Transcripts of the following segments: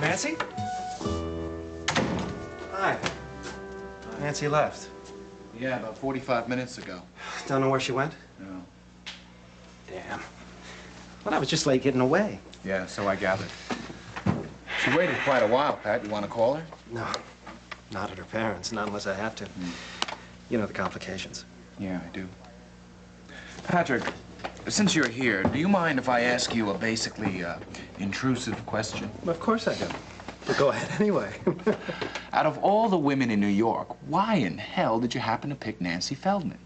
Nancy? Hi. Nancy left. Yeah, about 45 minutes ago. Don't know where she went? No. Damn. Well, I was just late getting away. Yeah, so I gathered. She waited quite a while, Pat. You want to call her? No. Not at her parents, not unless I have to. You know the complications. Yeah, I do. Patrick, since you're here, do you mind if I ask you a basically intrusive question? Of course I do. But go ahead anyway. Out of all the women in New York, why in hell did you happen to pick Nancy Feldman?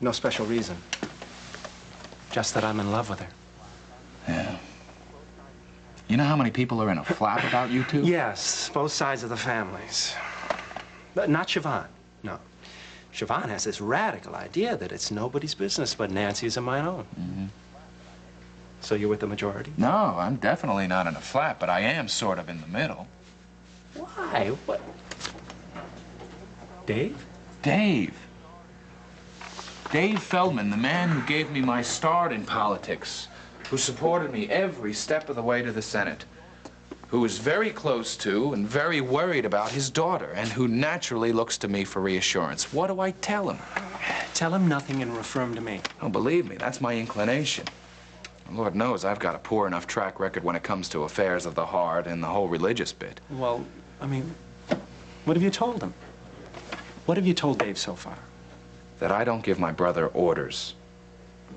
No special reason. Just that I'm in love with her. Yeah. You know how many people are in a flap about you two? Yes, both sides of the families. But not Siobhan, no. Siobhan has this radical idea that it's nobody's business but Nancy's and my own. Mm-hmm. So you're with the majority? No, I'm definitely not in a flap, but I am sort of in the middle. Why? What? Dave? Dave. Dave Feldman, the man who gave me my start in politics, who supported me every step of the way to the Senate, who is very close to and very worried about his daughter, and who naturally looks to me for reassurance. What do I tell him? Tell him nothing and refer him to me. Oh, believe me, that's my inclination. Lord knows I've got a poor enough track record when it comes to affairs of the heart and the whole religious bit. Well, I mean, what have you told him? What have you told Dave so far? That I don't give my brother orders.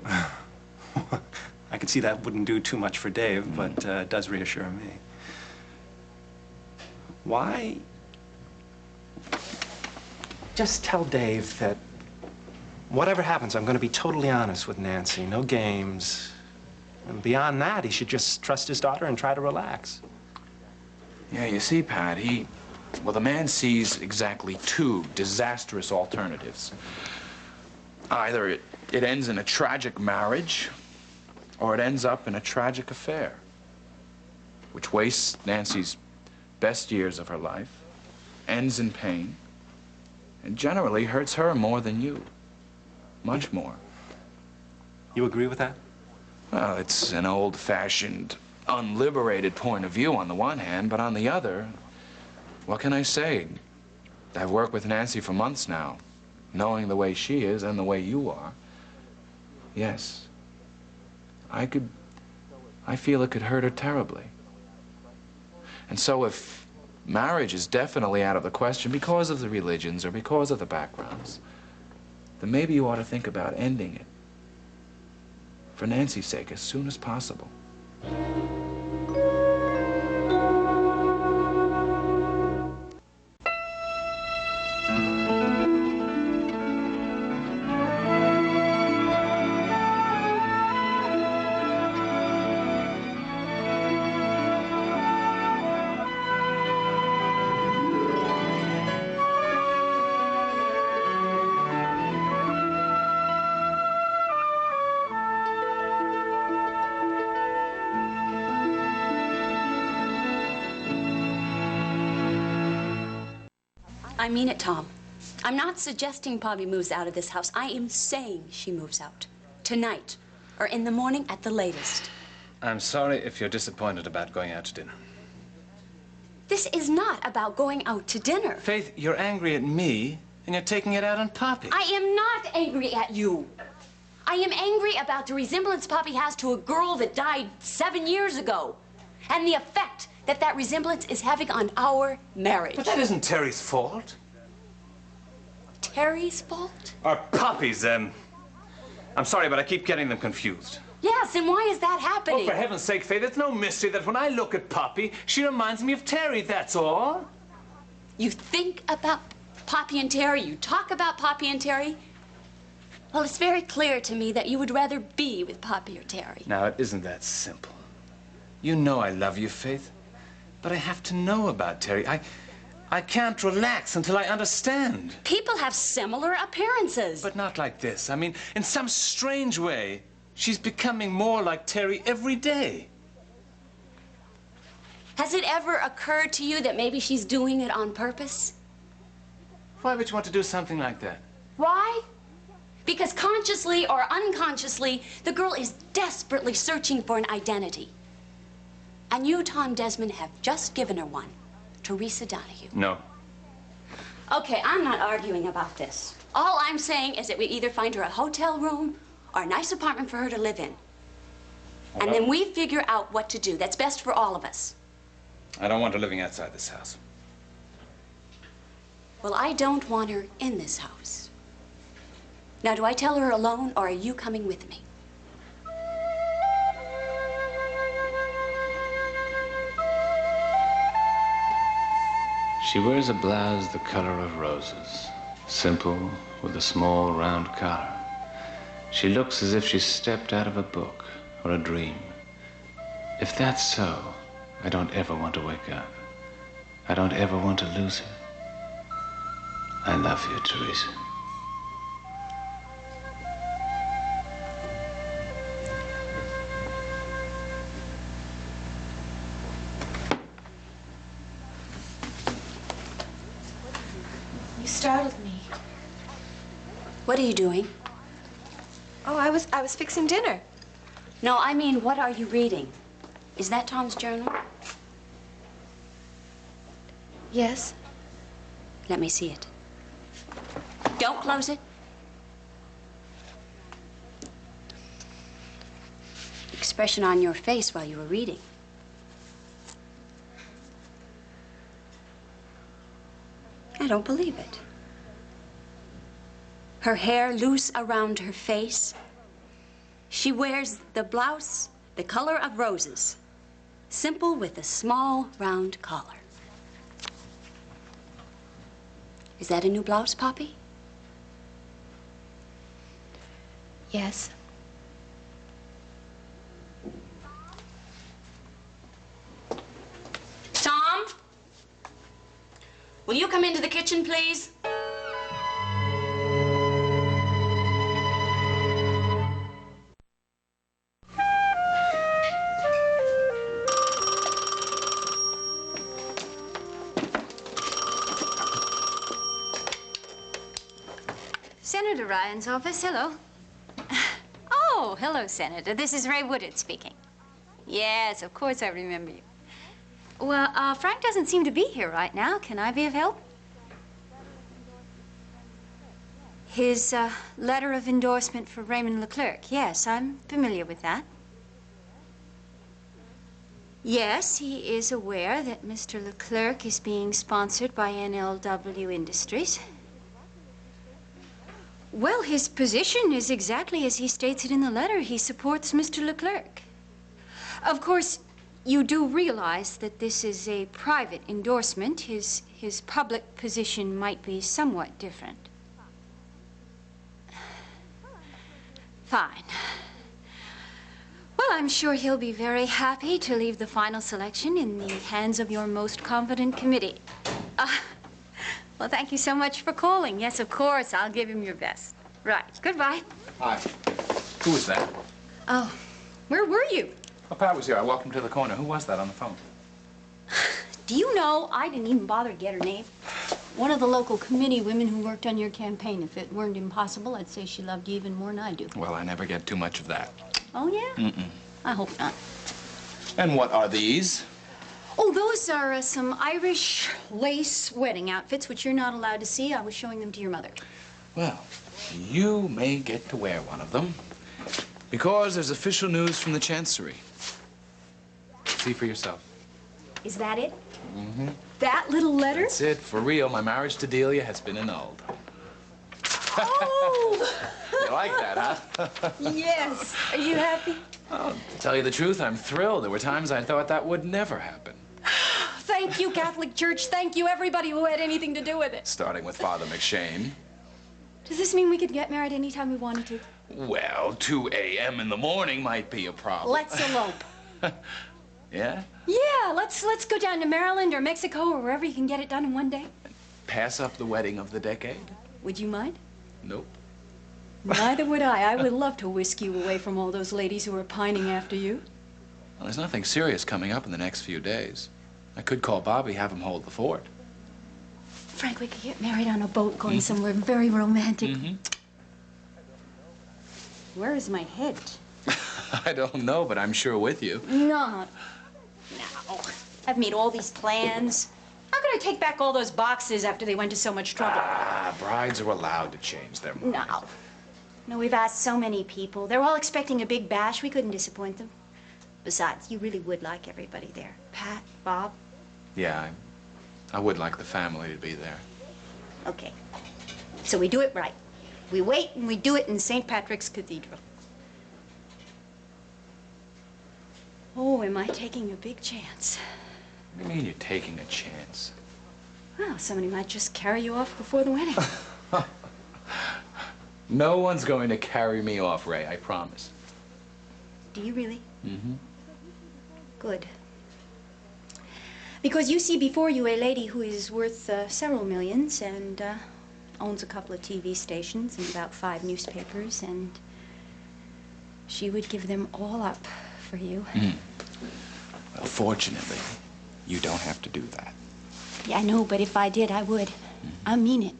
I can see that wouldn't do too much for Dave, but it does reassure me. Why? Just tell Dave that whatever happens, I'm going to be totally honest with Nancy. No games. And beyond that, he should just trust his daughter and try to relax. Yeah, you see, Pat, well, the man sees exactly two disastrous alternatives. Either it ends in a tragic marriage, or it ends up in a tragic affair, which wastes Nancy's best years of her life, ends in pain, and generally hurts her more than you. Much more. You agree with that? Well, it's an old-fashioned, unliberated point of view on the one hand, but on the other, what can I say? I've worked with Nancy for months now, knowing the way she is and the way you are. Yes, I feel it could hurt her terribly. And so if marriage is definitely out of the question because of the religions or because of the backgrounds, then maybe you ought to think about ending it. For Nancy's sake, as soon as possible. I mean it, Tom. I'm not suggesting Bobby moves out of this house. I am saying she moves out. Tonight, or in the morning at the latest. I'm sorry if you're disappointed about going out to dinner. This is not about going out to dinner. Faith, you're angry at me, and you're taking it out on Poppy. I am not angry at you. I am angry about the resemblance Poppy has to a girl that died 7 years ago, and the effect that resemblance is having on our marriage. But that isn't Terry's fault. Terry's fault? Or Poppy's, I'm sorry, but I keep getting them confused. Yes, and why is that happening? Oh, for heaven's sake, Faith, it's no mystery that when I look at Poppy, she reminds me of Terry, that's all. You think about Poppy and Terry, you talk about Poppy and Terry. Well, it's very clear to me that you would rather be with Poppy or Terry. Now, it isn't that simple. You know I love you, Faith. But I have to know about Terry. I can't relax until I understand. People have similar appearances. But not like this. I mean, in some strange way, she's becoming more like Terry every day. Has it ever occurred to you that maybe she's doing it on purpose? Why would you want to do something like that? Why? Because consciously or unconsciously, the girl is desperately searching for an identity. And you, Tom Desmond, have just given her one. Teresa Donahue. No. Okay, I'm not arguing about this. All I'm saying is that we either find her a hotel room or a nice apartment for her to live in. And then we figure out what to do. That's best for all of us. I don't want her living outside this house. Well, I don't want her in this house. Now, do I tell her alone, or are you coming with me? She wears a blouse the color of roses, simple, with a small round collar. She looks as if she stepped out of a book or a dream. If that's so, I don't ever want to wake up. I don't ever want to lose her. I love you, Teresa. You startled me. What are you doing? Oh, I was fixing dinner. No, I mean, what are you reading? Is that Tom's journal? Yes. Let me see it. Don't close it. Expression on your face while you were reading. I don't believe it. Her hair loose around her face. She wears the blouse the color of roses, simple with a small round collar. Is that a new blouse, Poppy? Yes. Tom? Will you come into the kitchen, please? Senator Ryan's office, hello. Oh, hello, Senator. This is Ray Woodard speaking. Yes, of course I remember you. Well, Frank doesn't seem to be here right now. Can I be of help? His letter of endorsement for Raymond Leclerc. Yes, I'm familiar with that. Yes, he is aware that Mr. Leclerc is being sponsored by NLW Industries. Well, his position is exactly as he states it in the letter. He supports Mr. Leclerc. Of course, you do realize that this is a private endorsement. His public position might be somewhat different. Fine. Well, I'm sure he'll be very happy to leave the final selection in the hands of your most competent committee. Well, thank you so much for calling. Yes, of course, I'll give him your best. Right. Goodbye. Hi. Who was that? Oh, where were you? Oh, Pat was here. I walked him to the corner. Who was that on the phone? Do you know, I didn't even bother to get her name. One of the local committee women who worked on your campaign. If it weren't impossible, I'd say she loved you even more than I do. Well, I never get too much of that. Oh, yeah? Mm-mm. I hope not. And what are these? Oh, those are some Irish lace wedding outfits, which you're not allowed to see. I was showing them to your mother. Well, you may get to wear one of them because there's official news from the Chancery. See for yourself. Is that it? Mm-hmm. That little letter? That's it. For real, my marriage to Delia has been annulled. Oh! You like that, huh? Yes. Are you happy? Well, to tell you the truth, I'm thrilled. There were times I thought that would never happen. Thank you, Catholic Church. Thank you, everybody who had anything to do with it. Starting with Father McShane. Does this mean we could get married anytime we wanted to? Well, 2 a.m. in the morning might be a problem. Let's elope. Yeah? Yeah, let's go down to Maryland or Mexico or wherever you can get it done in one day. Pass up the wedding of the decade? Would you mind? Nope. Neither would I. I would love to whisk you away from all those ladies who are pining after you. Well, there's nothing serious coming up in the next few days. I could call Bobby, have him hold the fort. Frank, we could get married on a boat going somewhere very romantic. Mm-hmm. Where is my head? I don't know, but I'm sure with you. No. I've made all these plans. How could I take back all those boxes after they went to so much trouble? Ah, brides are allowed to change their mind. No. No, we've asked so many people. They're all expecting a big bash. We couldn't disappoint them. Besides, you really would like everybody there. Pat, Bob. Yeah, I would like the family to be there. Okay. So we do it right. We wait and we do it in St. Patrick's Cathedral. Oh, am I taking a big chance? What do you mean you're taking a chance? Well, somebody might just carry you off before the wedding. No one's going to carry me off, Ray, I promise. Do you really? Mm-hmm. Good. Because you see before you a lady who is worth several millions and owns a couple of TV stations and about 5 newspapers, and she would give them all up for you. Well, fortunately, you don't have to do that. Yeah, I know, but if I did, I would. I mean it.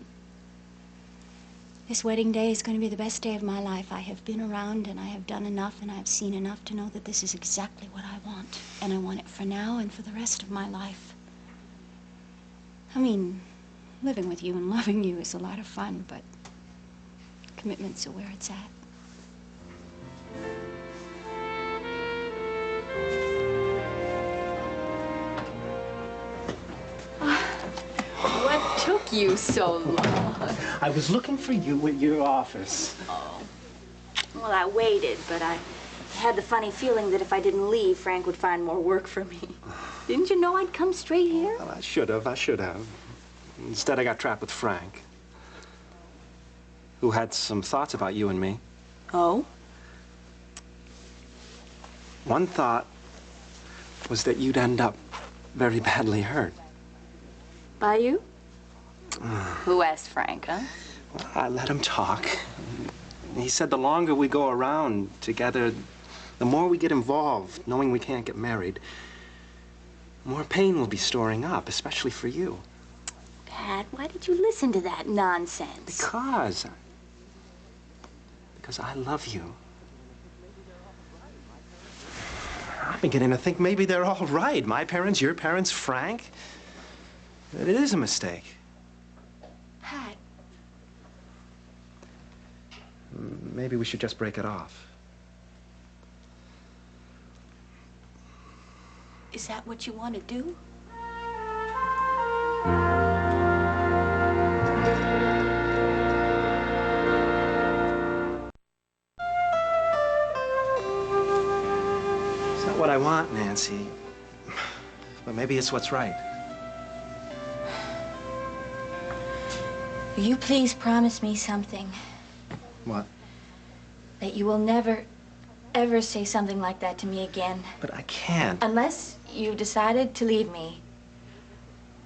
This wedding day is going to be the best day of my life. I have been around and I have done enough and I have seen enough to know that this is exactly what I want. And I want it for now and for the rest of my life. I mean, living with you and loving you is a lot of fun, but commitments are where it's at. What took you so long? I was looking for you at your office. Oh. Well, I waited, but I had the funny feeling that if I didn't leave, Frank would find more work for me. Didn't you know I'd come straight here? Well, I should have. Instead, I got trapped with Frank, who had some thoughts about you and me. Oh? One thought was that you'd end up very badly hurt. By you? Who asked Frank, huh? I let him talk. He said the longer we go around together, the more we get involved, knowing we can't get married, more pain will be storing up, especially for you. Pat, why did you listen to that nonsense? Because I love you. I'm beginning to think maybe they're all right. My parents, your parents, Frank. It is a mistake. Pat. Maybe we should just break it off. Is that what you want to do? It's not what I want, Nancy. But maybe it's what's right. Will you please promise me something? What? That you will never, ever say something like that to me again. But I can't. Unless you decided to leave me.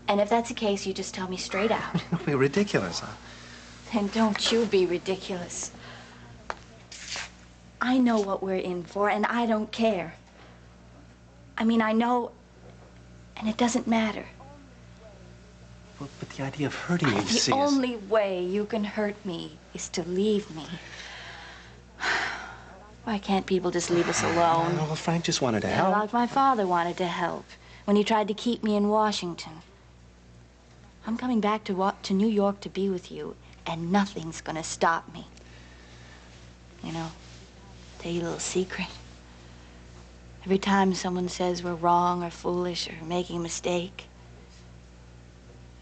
And if that's the case, you just tell me straight out. It'll be ridiculous, huh? Then don't you be ridiculous. I know what we're in for, and I don't care. I mean, I know, and it doesn't matter. But the idea of hurting you, you see, The only way you can hurt me is to leave me. Why can't people just leave us alone? Well, Frank just wanted to Yeah, help. like my father wanted to help when he tried to keep me in Washington. I'm coming back to New York to be with you, and nothing's gonna stop me. You know, tell you a little secret. Every time someone says we're wrong or foolish or making a mistake,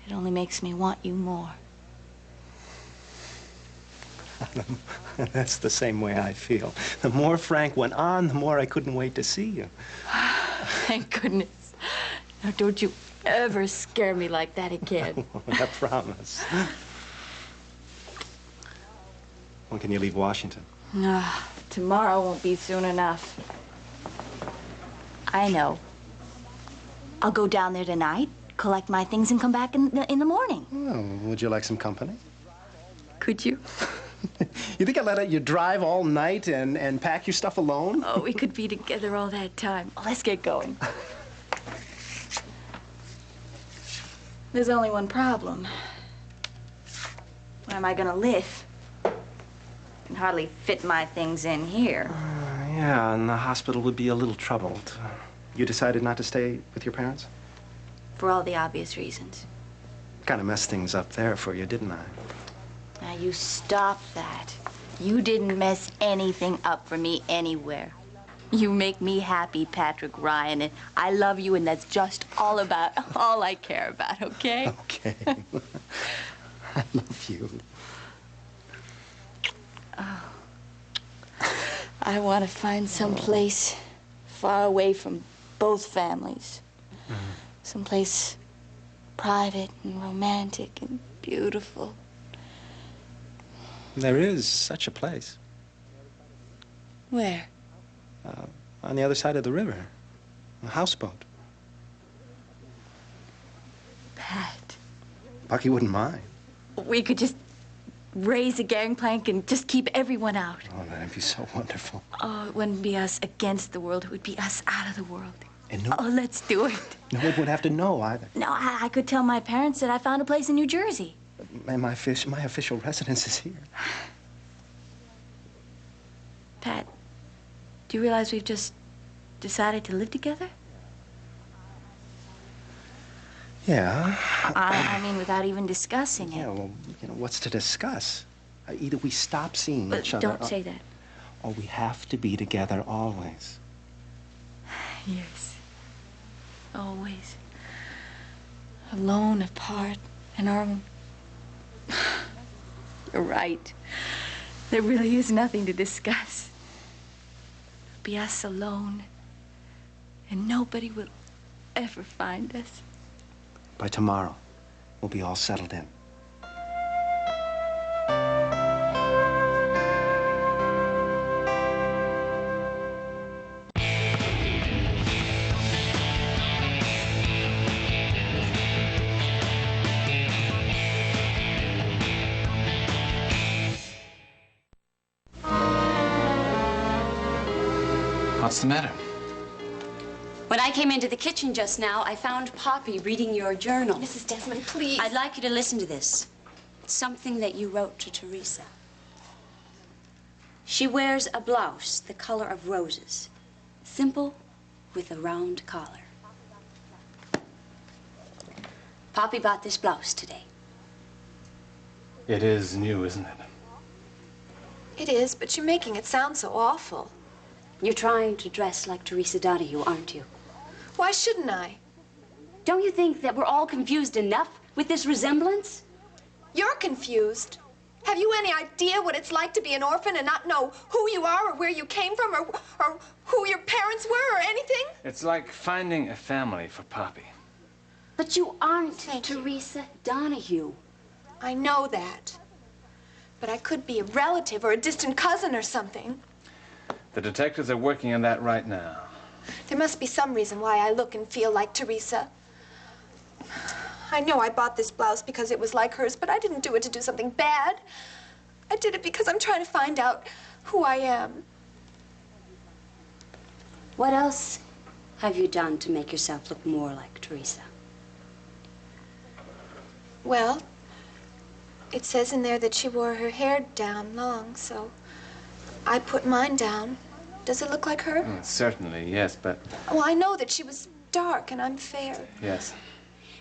it only makes me want you more. That's the same way I feel. The more Frank went on, the more I couldn't wait to see you. Thank goodness. Now, don't you ever scare me like that again. I promise. When can you leave Washington? Tomorrow won't be soon enough. I know. I'll go down there tonight, collect my things, and come back in the morning. Oh, would you like some company? Could you? You think I'd let you drive all night and pack your stuff alone? Oh, we could be together all that time. Let's get going. There's only one problem. Where am I gonna live? I can hardly fit my things in here. Yeah, and the hospital would be a little troubled. You decided not to stay with your parents? for all the obvious reasons. Kind of messed things up there for you, didn't I? Now, you stop that. You didn't mess anything up for me anywhere. You make me happy, Patrick Ryan, and I love you, and that's just all I care about, okay? Okay. I love you. Oh. I want to find some place far away from both families. Someplace private and romantic and beautiful. There is such a place. Where? On the other side of the river. A houseboat. Pat. Bucky wouldn't mind. We could just raise a gangplank and just keep everyone out. Oh, that'd be so wonderful. Oh, it wouldn't be us against the world. It would be us out of the world. And no, Oh, let's do it. no one would have to know either. No, I could tell my parents that I found a place in New Jersey. And my official residence is here. Pat, do you realize we've just decided to live together? Yeah. I mean, without even discussing it. Yeah, well, you know, what's to discuss? Either we stop seeing But each other... don't say that. Or we have to be together always. Yes. Always. Alone, apart, in our own... You're right. There really is nothing to discuss. It'll be us alone. And nobody will ever find us. By tomorrow, we'll be all settled in. What's the matter? When I came into the kitchen just now, I found Poppy reading your journal. Mrs. Desmond, please. I'd like you to listen to this. It's something that you wrote to Teresa. She wears a blouse the color of roses, simple with a round collar. Poppy bought this blouse today. It is new, isn't it? It is, but you're making it sound so awful. You're trying to dress like Teresa Donahue, aren't you? Why shouldn't I? Don't you think that we're all confused enough with this resemblance? You're confused. Have you any idea what it's like to be an orphan and not know who you are or where you came from or who your parents were or anything? It's like finding a family for Poppy. But you aren't Teresa Donahue. I know that. But I could be a relative or a distant cousin or something. The detectives are working on that right now. There must be some reason why I look and feel like Teresa. I know I bought this blouse because it was like hers, but I didn't do it to do something bad. I did it because I'm trying to find out who I am. What else have you done to make yourself look more like Teresa? Well, it says in there that she wore her hair down long, so I put mine down. Does it look like her? Certainly, yes, but... Well, I know that she was dark and I'm fair. Yes.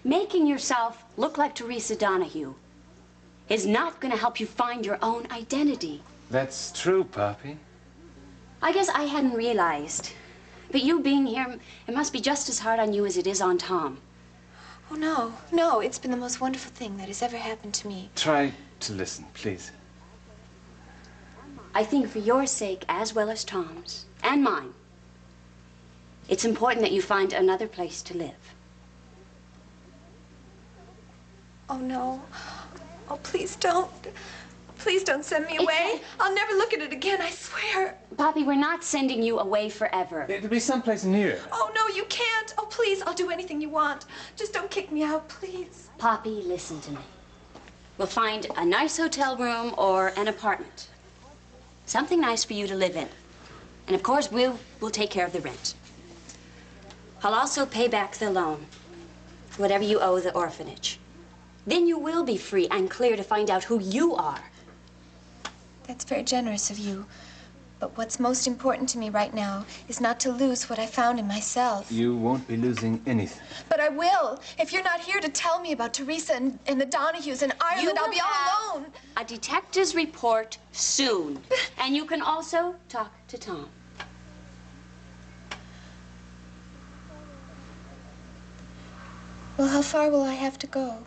Making yourself look like Teresa Donahue is not going to help you find your own identity. That's true, Poppy. I guess I hadn't realized. But you being here, it must be just as hard on you as it is on Tom. Oh, no. No, it's been the most wonderful thing that has ever happened to me. Try to listen, please. I think for your sake, as well as Tom's, and mine, it's important that you find another place to live. Oh, no. Oh, please don't. Please don't send me away. I'll never look at it again, I swear. Poppy, we're not sending you away forever. It'll be someplace near. Oh, no, you can't. Oh, please, I'll do anything you want. Just don't kick me out, please. Poppy, listen to me. We'll find a nice hotel room or an apartment. Something nice for you to live in. And of course, we'll take care of the rent. I'll also pay back the loan, whatever you owe the orphanage. Then you will be free and clear to find out who you are. That's very generous of you. But what's most important to me right now is not to lose what I found in myself. You won't be losing anything. But I will. If you're not here to tell me about Teresa and the Donahues in Ireland, I'll be all alone. A detective's report soon. And you can also talk to Tom. Well, how far will I have to go?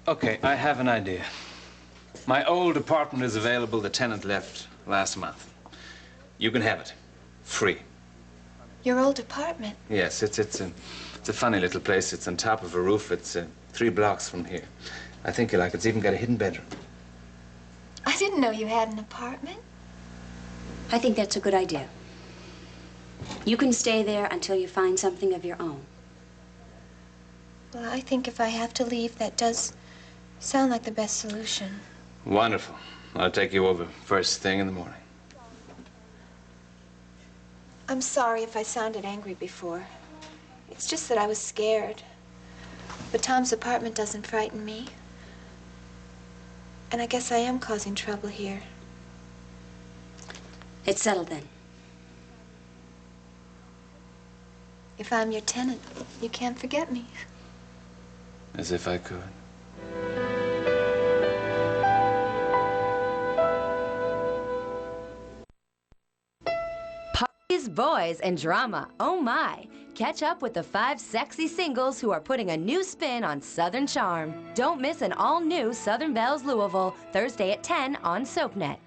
Okay, I have an idea. My old apartment is available. The tenant left last month. You can have it. Free. Your old apartment? Yes, it's a funny little place. It's on top of a roof. It's 3 blocks from here. I think you like it. It's even got a hidden bedroom. I didn't know you had an apartment. I think that's a good idea. You can stay there until you find something of your own. Well, I think if I have to leave, that does sound like the best solution. Wonderful. I'll take you over first thing in the morning. I'm sorry if I sounded angry before. It's just that I was scared. But Tom's apartment doesn't frighten me. And I guess I am causing trouble here. It's settled then. If I'm your tenant, you can't forget me. As if I could. Parties, boys, and drama. Oh my! Catch up with the 5 sexy singles who are putting a new spin on Southern charm. Don't miss an all-new Southern Bells Louisville, Thursday at 10 on SoapNet.